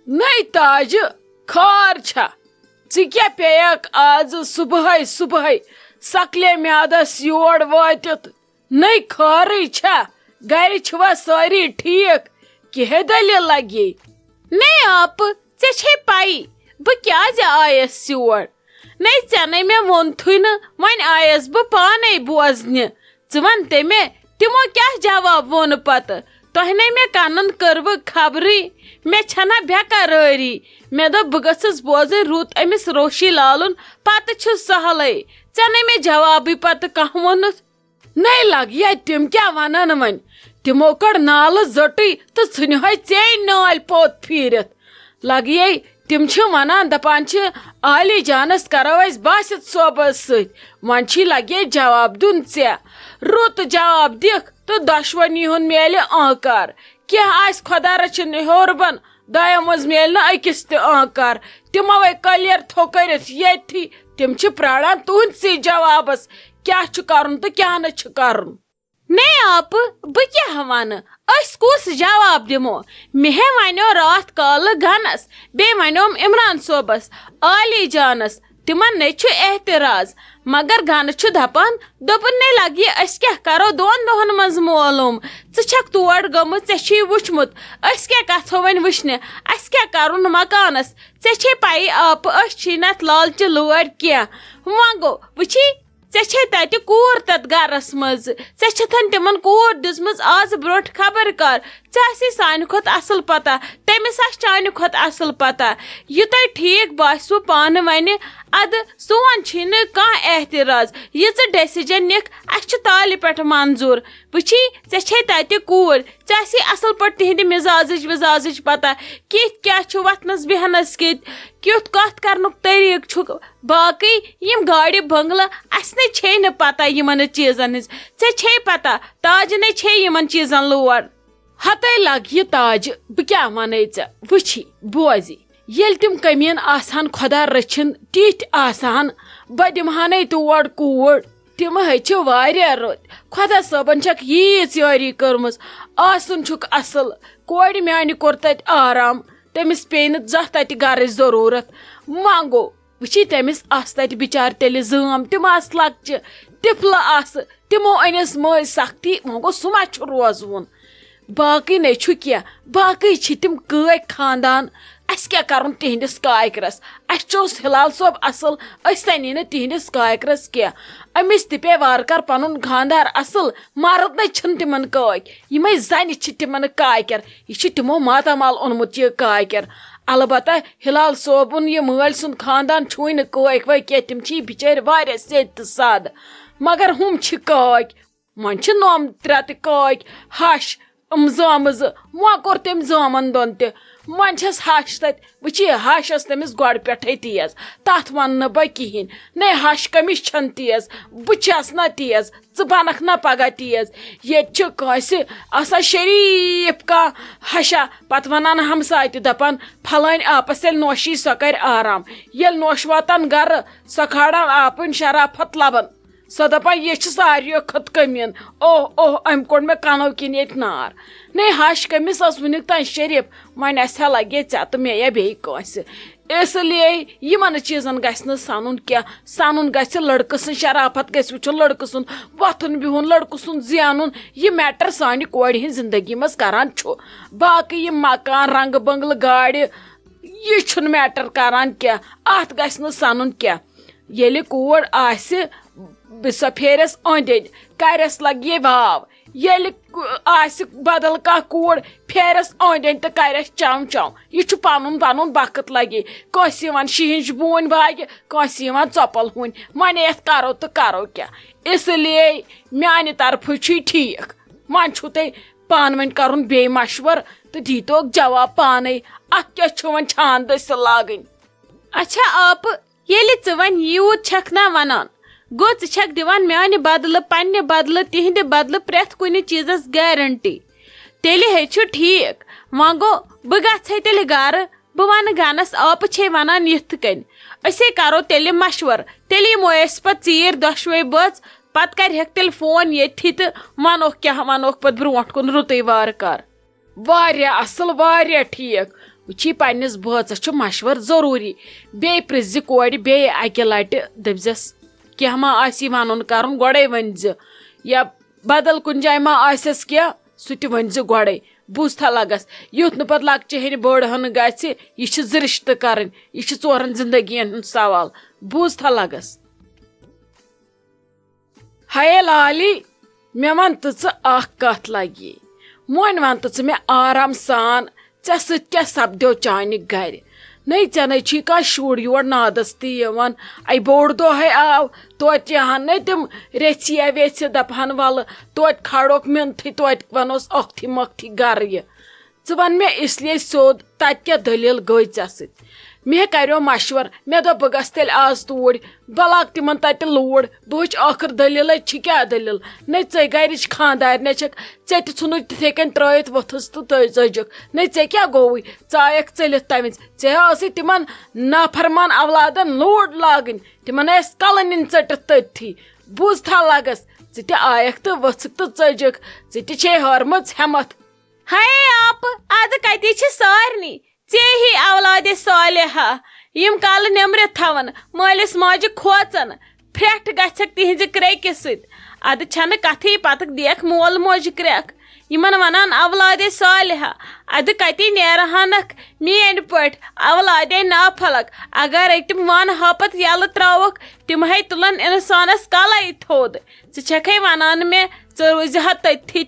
نئی تاج خار چھا ژٕ پیک آز صبحے صبحے سکلے میادس یور واتت نئی خارے چھا گھر چھوا ساری ٹھیک کہ دلیل لگی نہیں آپ ژے پائی بہ کیازِ آیس یور نہیں ژے مے وونتھے نا وۄنۍ آیس بہ پانے بوزنہِ ژٕ ون تمے تمو کیا جواب وون پتہٕ تۄہہِ نے مے کنن کٔروٕ خبرٕے مے چھنا بیقرٲری مے دوٚپ بہٕ گٔژھٕس بوزٕنۍ رُت أمِس روشی لالُن پتہٕ چھُ سہلٕے ژےٚ نے مے جوابٕے پتہٕ کانٛہہ ووٚنُتھ نئی لگیا تم کیا ونن ون تمو کڑ نالہ زٹے تو ژھنہے ژے نالۍ پوت پھیرت لگیے تم ونان دپان عالی جانس کرو اس باسط صوبس ست ون لگے جواب دن ژے رُت جواب دکھ تو دشونی ہند میلہِ آنکار کینٛہہ آسہِ خدا رچھن ہیوربن دۄیو منٛز میلہِ نہٕ أکِس تہِ آنکار تموے کلیر تھو کٔرِتھ ییٚتھی تم چھِ پراران تُہنٛدسٕے جوابس کیا چھُ کرُن تہٕ کیا نہٕ چھُ کرُن نہیں آپ بہ کیا ونہٕ أسۍ کُس جواب دمو مے ونیو راتھ کالہ گنس بیٚیہِ ونیوم عمران صوبس عالی جانس تمن نے چھُ احتراز مگر گنہٕ چھُ دپان دوٚپُن نے لگی أسۍ کیٛاہ کرو دۄن دۄہن منٛز معلوم ژٕ چھکھ تور گٔمٕژ ژےٚ چھُے وٕچھمُت أسۍ کیٛاہ گژھو وۄنۍ وٕچھنہِ اَسہِ کیٛاہ کرُن مکانس ژےٚ چھے پایی آپ أسۍ چھِی نتھ لالچہِ لٲرۍ کینٛہہ وۄنۍ گوٚو وٕچھی ژےٚ چھے تتہِ کوٗر تتھ گرس منٛز ژےٚ چھتھن تِمن کوٗر دِژمٕژ آز برونٛٹھ خبر کر ژےٚ آسی سانہِ کھۄتہٕ اصل پتہ تٔمِس آسہِ چانہِ کھۄتہٕ اصل پتہ یہِ تۄہہِ ٹھیٖک باسوٕ پانہٕ وَنہِ ادٕ سون چھُے نہٕ کانٛہہ احتراز یہِ ژٕ ڈیسِجن نِکھ اسہِ چھُ تالہِ پٮ۪ٹھ منظوٗر وٕچھی ژےٚ چھے تتہِ کوٗر ژےٚ آسی اصل پٲٹھۍ تِہنٛدِ مزاجٕچ وزاجٕچ پتہ کِتھ کیٛاہ چھُ وتھنس بیہنس کیُتھ کتھ کرنُک طریٖقہٕ چھُکھ باقٕے یِم گاڑِ بنگلہٕ اسہِ نے چھے نہٕ پتہ یِمن چیٖزن ہٕنٛز ژےٚ چھے پتہ تاج نے چھے یِمن چیٖزن لور ہتے لگ یہ تاج بہ کیا ونے ژےٚ وٕچھی بوزی ییٚلہِ تِم کمین آسان خدا رچھن تِتھۍ آسان بہٕ دِمہانے تور کوٗر تِم ہے چھِ واریاہ رٕتۍ خۄدا صٲبن چھکھ ییٖژ یٲری کٔرمٕژ آسُن چھُکھ اصل کورِ میانہِ کوٚر تتہِ آرام تٔمِس پیٚیہِ نہٕ زانٛہہ تتہِ گرٕچ ضروٗرت وۄنۍ گوٚو وٕچھی تٔمِس آسہٕ تتہِ بِچارِ تیٚلہِ زٲم تِم آسہٕ لۄکچہِ ٹِفلہٕ آسہٕ تِمو أنِس مٲج سختی وۄنۍ گوٚو سُہ ما چھُ روزوُن باقٕے نے چھُ کینٛہہ باقٕے چھِ تِم کٲکۍ خاندان اسہِ کیٛاہ کرُن تِہنٛدِس کاکرس اسہِ چھُس ہلال صٲب اصل أسۍ تنی نہٕ تِہنٛدِس کاکرس کینٛہہ أمِس تہِ پیٚیہِ وارٕ کار پنُن خاندار اصل مرد نے چھِنہٕ تِمن کاکۍ یِمے زنہِ چھِ تِمن کاکر یہِ چھُ تِمو ماتامال اوٚنمُت یہِ کاکر البتہ ہلال صٲبُن یہِ مٲلۍ سُنٛد خاندان چھُے نہٕ کٲکۍ وٲکۍ کینٛہہ تِم چھِ بِچٲرۍ واریاہ سیٚدۍ تہٕ سادٕ مگر ہُم چھِ کاکۍ وۄنۍ چھِ نوم ترٛےٚ تہِ کاکۍ ہش زامہٕ زٕ وۄنۍ کوٚر تٔمۍ زامن دۄن تہِ وۄنۍ چھس ہش تتہِ وٕچھی ہش ٲس تٔمِس گۄڈٕ پٮ۪ٹھے تیز تتھ ونہٕ نہٕ بہٕ کہیٖنۍ نے ہش کٔمِس چھنہٕ تیز بہٕ چھس نا تیز ژٕ بنکھ نا پگاہ تیز ییٚتہِ چھُ کٲنٛسہِ آسان شریٖف کانٛہہ ہشا پتہٕ ونان ہمساے تہِ دپان پھلٲنۍ آپس ییٚلہِ نوشی سۄ کرِ آرام ییٚلہِ نوش واتان گرٕ سۄ کھاران آپٕنۍ شرافت لبن سۄ دپان یہِ چھِ ساروِیو کھۄتہٕ کٔمیٖن اوہ اوہ أمۍ کوٚڑ مےٚ کنو کِنۍ ییٚتہِ نار نے ہش کٔمِس ٲس وُنیُک تام شریٖف وۄنۍ آسہِ ہا لگے ژےٚ تہٕ مےٚ یا بیٚیہِ کٲنٛسہِ اس لیے یِمن چیٖزن گژھِ نہٕ سنُن کینٛہہ سنُن گژھِ لڑکہٕ سٕنٛز شرافت گژھِ وٕچھُن لڑکہٕ سُنٛد وۄتھُن بِہُن لڑکہٕ سُنٛد زینُن یہِ میٹر سانہِ کورِ ہِنٛز زندگی منٛز کران چھُ باقٕے یِم مکان رنگہٕ بنگلہٕ گاڑِ یہِ چھُنہٕ میٹر کران کینٛہہ اتھ گژھِ نہٕ سنُن کینٛہہ ییٚلہِ کوٗر آسہِ سۄ پھیرٮ۪س أنٛدۍ أنٛدۍ کرٮ۪س لگہِ واو ییٚلہِ آسہِ بدل کانٛہہ کوٗر پھیرٮ۪س أنٛدۍ أنٛدۍ تہٕ کرٮ۪س چم چم یہِ چھُ پنُن پنُن وقت لگے کٲنٛسہِ یِوان شیٖنٕچ بوٗنۍ باگہِ کٲنٛسہِ یِوان ژۄپل ہوٗنۍ وۄنۍ یتھ کرو تہٕ کرو کیٛاہ اس لیے میانہِ طرفہٕ چھُے ٹھیٖک وۄنۍ چھُو تۄہہِ پانہٕ ؤنۍ کرُن بیٚیہِ مشور تہٕ دیٖتوکھ جواب پانے اتھ کیٛاہ چھُ وۄنۍ چھان دٔسِل لاگٕنۍ اچھا آپ ییٚلہِ ژٕ وۄنۍ یوٗت چھکھ نا ونان گوٚو ژٕ چھکھ دِوان میانہِ بدلہٕ پننہِ بدلہٕ تِہنٛدِ بدلہٕ پرٛٮ۪تھ کُنہِ چیٖزس گیرنٹی تیٚلہِ ہے چھُ ٹھیٖک وۄنۍ گوٚو بہٕ گژھے تیٚلہِ گرٕ بہٕ ونہٕ گنس آپہٕ چھے ونان یِتھ کٔنۍ أسے کرو تیٚلہِ مشور تیٚلہِ یِمو أسۍ پتہٕ ژیٖرۍ دۄشوے بٲژ پتہٕ کرہکھ تیٚلہِ فون ییٚتھی تہٕ ونوکھ کیٛاہ ونوکھ پتہٕ برونٛٹھ کُن رُتُے وارٕ کار واریاہ اصل واریاہ ٹھیٖک وچھی پننس بٲژس چھُ مشور ضروٗری بیٚیہِ پرٛژھزِ کورِ بیٚیہِ اکہِ لٹہِ دٔپزٮ۪س کینٛہہ ما آسی ونُن کرُن گۄڈے ؤنزِ یا بدل کُنہِ جایہِ ما آسٮ۪س کینٛہہ سُہ تہِ ؤنزِ گۄڈے بوٗزتھا لگس یُتھ نہٕ پتہٕ لۄکچہِ ہِنہِ بٔڑ ہن گژھِ یہِ چھِ زٕ رشتہٕ کرٕنۍ یہِ چھِ ژورن زندگین ہُنٛد سوال بوٗزتھا لگس ہیے لالی مےٚ ون تہٕ ژٕ اکھ کتھ لگی وۄنۍ ون تہٕ ژٕ مےٚ آرام سان ژےٚ سۭتۍ کیٛاہ سپدیو چانہِ گرِ نٔے ژےٚ نٔے چھی کانٛہہ شُر یور نادس تہِ یِوان اے بوٚڑ دۄہے آو توتہِ یِہن نٔے تِم ریژھیا ویژھِ دپہن ولہٕ توتہِ کھڑوکھ مِنتھٕے توتہِ ونوس اوکھتھی مۄکھتھی گرٕ یہِ ژٕ ون مےٚ اس لیے سیوٚد تتہِ کیٛاہ دٔلیٖل گٔے ژےٚ سۭتۍ مےٚ کریو مشور مےٚ دوٚپ بہٕ گژھٕ تیٚلہِ آز توٗرۍ بہٕ لاگہٕ تِمن تتہِ لوٗر بہٕ وٕچھ ٲخٕر دٔلیٖلے چھِ کیٛاہ دٔلیٖل نٔے ژے گرِچ خاندارنہِ چھکھ ژےٚ تہِ ژھُنُتھ تِتھے کٔنۍ ترٲیِتھ ؤتھٕس تہٕ ژٔجِکھ نٔے ژےٚ کیٛاہ گوٚوُے ژٕ آیکھ ژٔلِتھ تمہِ وِزِ ژےٚ ٲسٕے تِمن نافرمان اولادن لوٗر لاگٕنۍ تِمن ٲسۍ کلہٕ نِنۍ ژٔٹِتھ تٔتھی بوٗزتھا لگس ژٕ تہِ آیکھ تہٕ ؤژھٕکھ تہٕ ژٔجِکھ ژٕ تہِ چھے ہٲرمٕژ ہٮ۪متھ ہاے آپہٕ ادٕ کتہِ چھِ سارنٕے ژےٚ ہی اولادِ صالحہ یم کالہٕ نٮ۪مرِ تھاون مٲلِس ماجہِ کھوژن پھرٛٹھ گژھکھ تِہنزِ کرٛیکہِ سۭتۍ ادٕ چھنہٕ کتھٕے پتہٕ دیکھ مول موج کرٛیکھ یمن ونان اولادِ صالحہ ادٕ کتہِ نیرہانکھ میٲنۍ پٲٹھۍ اولادِ نافلک اگرے تِم ون ہاپت یلہٕ تراوکھ تِمہے تُلن انسانس کلے تھوٚد ژٕ چھکھے ونان مےٚ ژٕ روٗزِ ہا تٔتھی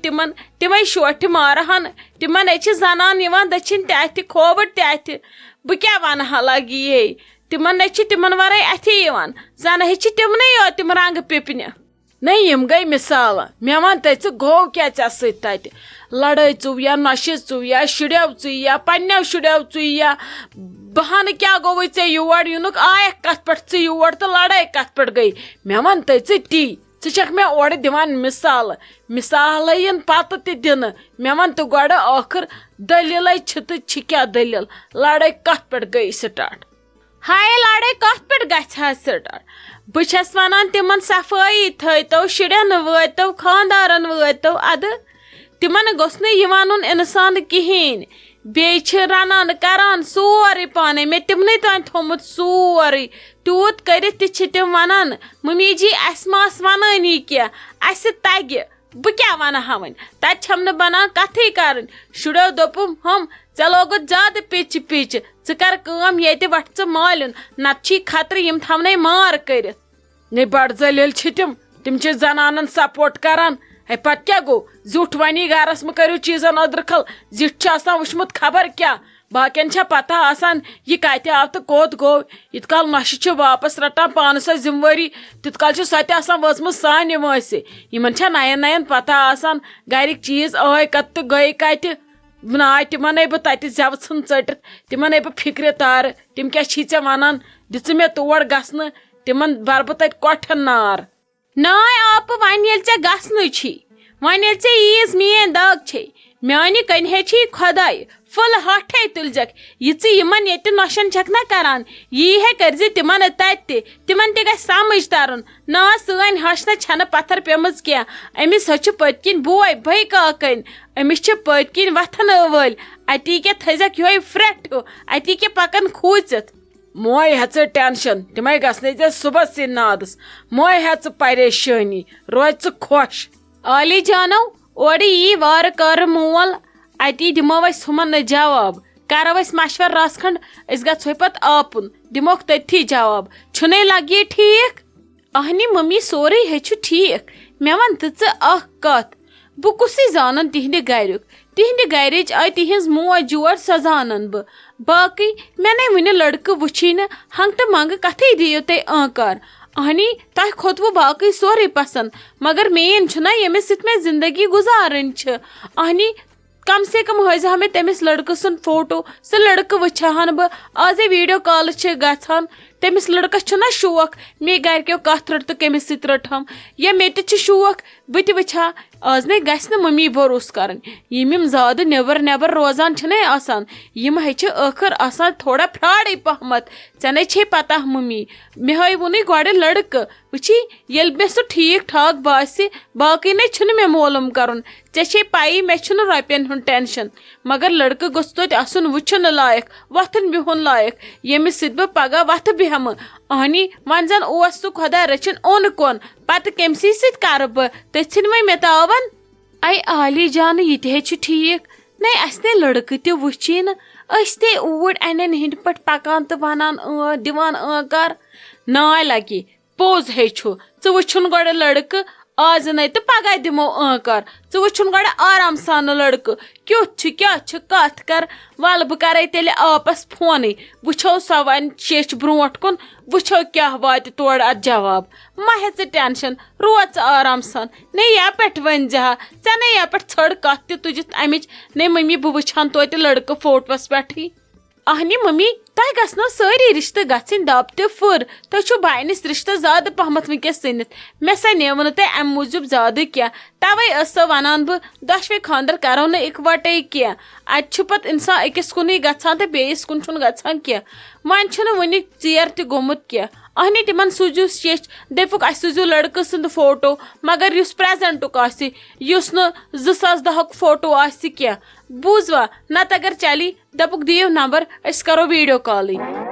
تِمے شوٹھِ مارہن تِمن چھِ زنان یِوان دٔچھِنۍ تہِ اتھِ کھووُر تہِ اتھِ بہٕ کیٛاہ ونہٕ ہا لگی یے تِمن چھِ تِمن ورٲے اتھِ یِوان زنہٕ چھِ تِمنٕے یوت تِم رنگہٕ پِپنہِ نٔے یِم گٔے مِثالہٕ مےٚ ون تہٕ ژٕ گوٚو کیٛاہ ژےٚ سۭتۍ تتہِ لڑٲے ژٕ یا نۄشہِ ژٕ یا شُریو ژٕ یا پننیو شُریو ژٕ یا بہانہٕ کیٛاہ گوٚوُے ژےٚ یور یِنُک آیکھ کتھ پٮ۪ٹھ ژٕ یور تہٕ لڑٲے کتھ پٮ۪ٹھ گٔے مےٚ ون تہٕ ژٕ تی ژٕ چھکھ مےٚ اورٕ دِوان مِثالہٕ یِن پتہٕ تہِ دِنہٕ مےٚ ون تہٕ گۄڈٕ ٲخٕر دٔلیٖلے چھِ تہٕ چھِ کیٛاہ دٔلیٖل لڑٲے کتھ پٮ۪ٹھ گٔے سٹارٹ ہاے لڑٲے کتھ پٮ۪ٹھ گژھِ ہا سٹارٹ بہٕ چھس ونان تِمن صفٲیی تھٲیتو شُرٮ۪ن وٲتِو خاندارن وٲتِو ادٕ تِمن گوٚژھ نہٕ یہِ ونُن انسان کہیٖنۍ بیٚیہِ چھِ رنان کران سورُے پانے مےٚ تِمنٕے تانۍ تھوٚمُت سورُے تیوٗت کٔرِتھ تہِ چھِ تِم ونان ممی جی اسہِ ما ٲس ونٲنی کینٛہہ اسہِ تگہِ بہٕ کیٛاہ ونہٕ ہا وۄنۍ تتہِ چھم نہٕ بنان کتھٕے کرٕنۍ شُرٮ۪و دوٚپُم ہُم ژےٚ لوگُتھ زیادٕ پِچہِ ژٕ کر کٲم ییٚتہِ وٹھ ژٕ مالِیُن نتہٕ چھی خطرٕ یِم تھاونے مار کٔرِتھ نٔے بڑٕ ذٔلیٖل چھِ تِم چھِ زنانن سپورٹ کران ہے پتہٕ کیٛاہ گوٚو زیُٹھ ونی گرس مہ کٔرِو چیٖزن أدرٕکھل زِٹھ چھُ آسان وٕچھمُت خبر کیٛاہ باقین چھا پتہ آسان یہِ کتہِ آو تہٕ کوٚت گوٚو یِتھ کال نۄشہِ چھِ واپس رٹان پانس سۄ ذمہٕ وٲری تِتھ کال چھِ سۄ تہِ آسان وٲژمٕژ سانہِ وٲنٛسہِ یِمن چھا نین نین پتہ آسان گرِکۍ چیٖز آے کتہِ تہٕ گٔے کتہِ ناے تِمنے بہٕ تتہِ زٮ۪وٕ ژھٕن ژٔٹِتھ تِمنے بہٕ فِکرِ تارٕ تِم کیٛاہ چھی ژےٚ ونان دِژٕ مےٚ تور گژھنہٕ تِمن برٕ بہٕ تتہِ کۄٹھٮ۪ن نار ناے آپہٕ وۄنۍ ییٚلہِ ژےٚ گژھنٕے چھی وۄنۍ ییٚلہِ ژےٚ ییٖژ میٲنۍ دگ چھے میانہِ کنہِ چھی خۄداے فُل ہٹھے تُلزٮ۪کھ یہِ ژٕ یِمن ییٚتہِ نۄشن چھکھ نا کران یی ہے کٔرزِ تِمن تتہِ تِمن تہِ گژھِ سمجھ ترُن نا سٲنۍ ہش نہ چھنہٕ پتھر پیمٕژ کینٛہہ أمِس حظ چھُ پٔتۍ کِنۍ بوے بٔے کاکٕنۍ أمِس چھِ پٔتۍ کِنۍ وتھنہٕ وٲلۍ اتی کیٛاہ تھٲیزٮ۪کھ یِہوے پھرٛٹھ ہیوٗ اتی کیٛاہ پکن کھوٗژِتھ موے ہٮ۪ژٕ ٹٮ۪نشن تِمے گژھنے ژےٚ صبحس یہِ نادس موے ہٮ۪ژٕ پریشٲنی روزِ ژٕ خۄش عالی جانو اورٕ یی وارٕ کارٕ مول اتی دِمو أسۍ ہُمن جواب کرو أسۍ مشور رژھ کھنڈ أسۍ گژھو پتہٕ آپُن دِموکھ تٔتھی جواب چھُنَے لگہِ ٹھیٖک اہنہِ ممی سورُے ہے چھُ ٹھیٖک مےٚ ون تہٕ ژٕ اکھ کتھ بہٕ کُسٕے زانن تِہنٛدِ گریُک تِہنٛدِ گرِچ آے تِہنٛز موج یور سۄ زانن بہٕ باقٕے مےٚ نَے وُنہِ لڑکہٕ وٕچھی نہٕ ہنگتہٕ منگہٕ کتھٕے دِیِو تُہۍ آنکار اہنی تۄہہِ کھوٚتوٕ باقٕے سورُے پسنٛد مگر مین چھُنہ ییٚمِس سۭتۍ مےٚ زندگی گُزارٕنۍ چھِ اہنی کم سے کم ہٲیزِ ہا مےٚ تٔمِس لڑکہٕ سُنٛد فوٹو سُہ لڑکہٕ وٕچھِ ہن بہٕ آزے ویٖڈیو کالہٕ چھِ گژھان تمس لڑکس چھنا شوق مے گرکیو کت رٹ تو کمس ست رٹم یا مے تہ شوق بہ تہ وچھا آز نے گژھِ نہٕ ممی بروس کرن یم زیادہ نیبر روزان چھنے آسان یم ہے ٲخر آسان تھوڑا فراڈے پہمت ژے چھ پتہ ممی مے ہاے وُنی گۄڈٕ لڑکہٕ وچھی ییٚلہِ مےٚ سُہ ٹھیٖک ٹھاک باسہِ باقٕے نے چھُنہٕ مےٚ معلوم کرُن ژےٚ چھے پایی مےٚ چھُنہٕ رۄپین ہُنٛد ٹینشن مگر لڑکہٕ گوٚژھ توتہِ آسُن وٕچھُن لایق وۄتھُن بِہُن لایق ییٚمِس سۭتۍ بہٕ پگاہ وتھٕ بیہمہٕ اہنی وۄنۍ زن اوس سُہ خۄدا رٔچھِن اوٚن کۄن پتہٕ کٔمسٕے سۭتۍ کرٕ بہٕ تٔژھِنۍ وۄنۍ مےٚ تاون اے عالی جان یہِ تہِ ہے چھُ ٹھیٖک نے اسہِ نے لڑکہٕ تہِ وٕچھی نہٕ أسۍ تے اوٗرۍ انٮ۪ن ہٕنٛدۍ پٲٹھۍ پکان تہٕ ونان دِوان کر ناے لگی پوٚز ہے چھُ ژٕ وٕچھُن گۄڈٕ لڑکہٕ آز نے تہٕ پگاہ دِمو کر ژٕ وٕچھُن گۄڈٕ آرام سان لڑکہٕ کیُتھ چھُ کیٛاہ چھُ کتھ کر ول بہٕ کرے تیٚلہِ آپس فونٕے وٕچھو سۄ وۄنۍ شیچھ برونٛٹھ کُن وٕچھو کیٛاہ واتہِ تورٕ اتھ جواب ما ہے ژٕ ٹینشن روز ژٕ آرام سان نے یپٲٹھۍ ؤنۍ زِ ہا ژےٚ نے یپٲٹھۍ ژھٔڑ کتھ تہِ تُجِتھ امِچ نے ممی بہٕ وٕچھ ہن توتہِ لڑکہٕ فوٹوس پٮ۪ٹھٕے اہنی ممی تۄہہِ گژھنو سٲری رشتہٕ گژھٕنۍ دب تہِ پھٕر تُہۍ چھِو بانِس رشتہٕ زیادٕ پہمتھ ونکیٚس ژٕنِتھ مےٚ سنیوٕ نہٕ تۄہہِ امہِ موٗجوٗب زیادٕ کینٛہہ توے ٲس سۄ ونان بہٕ دۄشوے خانٛدر کرو نہٕ اِکوٹے کینٛہہ اتہِ چھُ پتہٕ انسان أکِس کُنٕے گژھان تہٕ بیٚیِس کُن چھُنہٕ گژھان کینٛہہ وۄنۍ چھُنہٕ وُنہِ ژیر تہِ گوٚمُت کینٛہہ اہنی تِمن سوٗزِو شیچھ دٔپُکھ اسہِ سوٗزِو لڑکہٕ سُنٛد فوٹو مگر یُس پریزنٹُک آسہِ یُس نہٕ 2010 فوٹو آسہِ کینٛہہ بوٗزوا نتہٕ اگر چلی دپُکھ دِیِو نمبر أسۍ کرو ویڈیو کالٕے